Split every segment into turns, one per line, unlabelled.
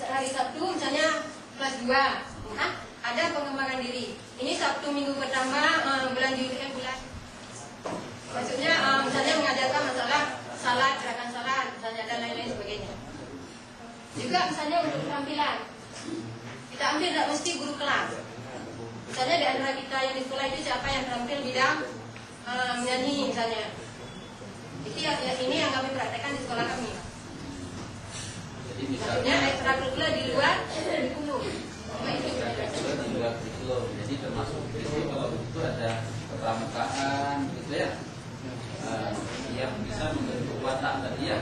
hari Sabtu misalnya kelas 2, ada pengembangan diri. Ini Sabtu minggu pertama bulan maksudnya misalnya mengajarkan masalah salat, gerakan salat, misalnya dan lain-lain sebagainya. Juga misalnya untuk keterampilan, kita ambil tidak mesti guru kelas. Misalnya di antara kita yang di sekolah itu siapa yang terampil bidang menyanyi misalnya. Itu ini yang kami praktekkan di sekolah kami.
Jadi
maksudnya ekstrakurikuler di luar kurikulum.
Di luar kurikulum. Jadi termasuk itu kalau itu ada kepramukaan gitu ya. Yang bisa membentuk watak tadi ya.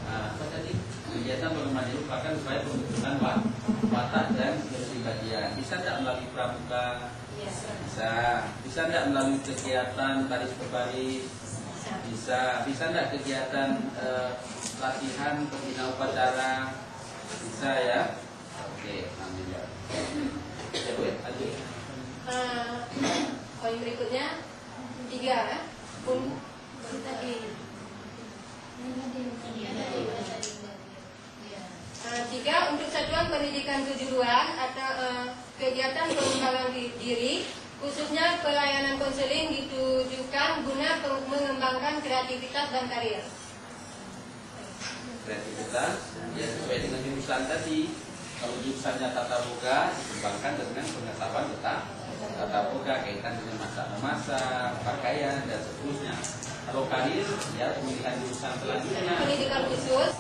Apa tadi? Kegiatan pengembangan diri merupakan supaya pembentukan watak dan kepribadian. Bisa tidak melalui pramuka? Bisa. Bisa tidak melalui kegiatan baris per baris? Bisa. Bisa tidak kegiatan latihan pembina upacara? Bisa ya. Oke, alhamdulillah. Ya Bu, lanjut.
Poin berikutnya 3 3 untuk satuan pendidikan kejuruan atau kegiatan pengembangan diri khususnya pelayanan konseling ditujukan guna mengembangkan kreativitas dan karir.
Kreativitas ya sesuai dengan jurusan tadi. Kalau jurusannya tata boga dikembangkan dengan pengetahuan tata boga kaitan dengan masak-memasak, pakaian dan seterusnya. Kalau karir ya pemilihan jurusan selanjutnya.
Pendidikan khusus,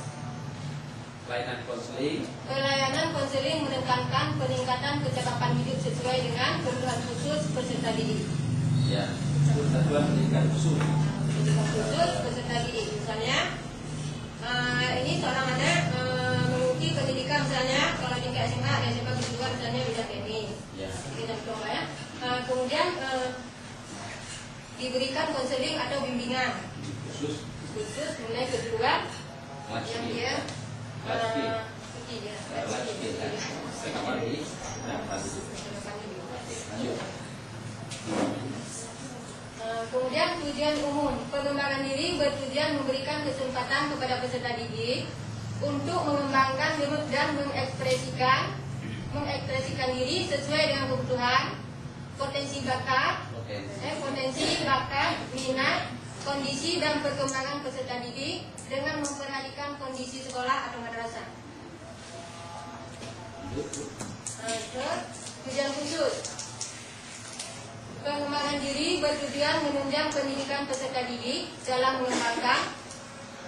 pelayanan konseling
menekankan peningkatan kecakapan hidup sesuai dengan kebutuhan khusus peserta didik.
Ya, satuan pendidikan khusus.
Pendidikan khusus peserta didik. Misalnya ini seorang anak mengikuti pendidikan misalnya kalau tingkat SMA dan SMA kejuruan misalnya bidang teknik.
Ya.
Kita coba ya. Kemudian diberikan konseling atau bimbingan khusus mengenai kejuruan yang dia kemudian tujuan umum pengembangan diri bertujuan memberikan kesempatan kepada peserta didik untuk mengembangkan dan mengekspresikan diri sesuai dengan kebutuhan, potensi bakat, minat, kondisi dan perkembangan peserta didik dengan memperhatikan kondisi sekolah atau madrasah. Tujuan khusus pengembangan diri bertujuan menunjang pendidikan peserta didik dalam mengembangkan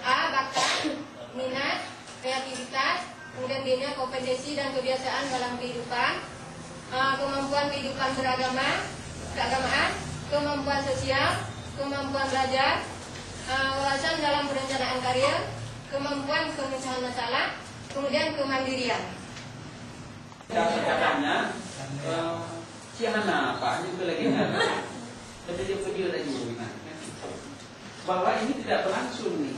bakat, minat, kreativitas, kemudian B-nya kompetensi dan kebiasaan dalam kehidupan, kemampuan kehidupan keagamaan, kemampuan sosial, kemampuan belajar, wawasan dalam perencanaan karir, kemampuan pemecahan masalah, kemudian kemandirian.
Katanya Ciahana Pak, ini juga lagi video tadi bahwa ini tidak berlangsung nih.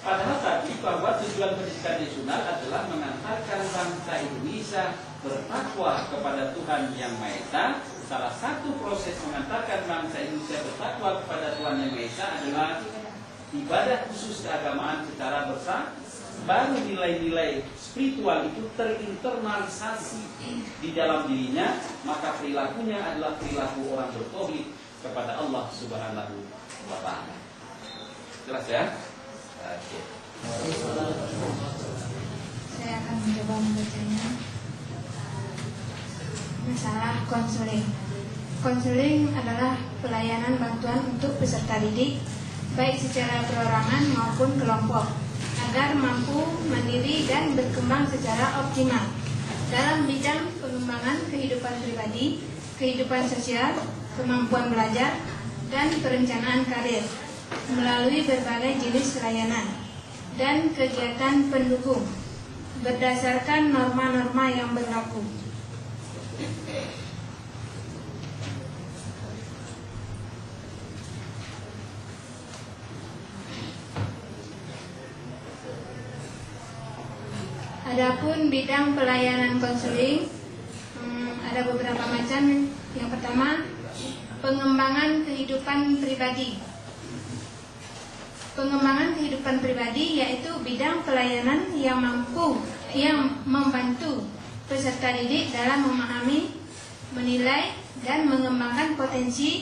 Padahal tadi bahwa tujuan pendidikan nasional adalah mengantarkan bangsa Indonesia bertakwa kepada Tuhan Yang Maha Esa. Salah satu proses mengantarkan bangsa Indonesia bertakwa kepada Tuhan Yang Maha Esa adalah ibadah khusus keagamaan secara bersama. Baru nilai-nilai spiritual itu terinternalisasi di dalam dirinya, maka perilakunya adalah perilaku orang bertauhid kepada Allah Subhanahu wa Ta'ala. Jelas ya? Oke.
Saya akan mencoba membacanya. Masalah konseling. Konseling adalah pelayanan bantuan untuk peserta didik, baik secara perorangan maupun kelompok, agar mampu mandiri dan berkembang secara optimal dalam bidang pengembangan kehidupan pribadi, kehidupan sosial, kemampuan belajar, dan perencanaan karir melalui berbagai jenis layanan dan kegiatan pendukung berdasarkan norma-norma yang berlaku. Adapun bidang pelayanan konseling ada beberapa macam. Yang pertama, pengembangan kehidupan pribadi. Pengembangan kehidupan pribadi yaitu bidang pelayanan yang mampu yang membantu peserta didik dalam memahami, menilai, dan mengembangkan potensi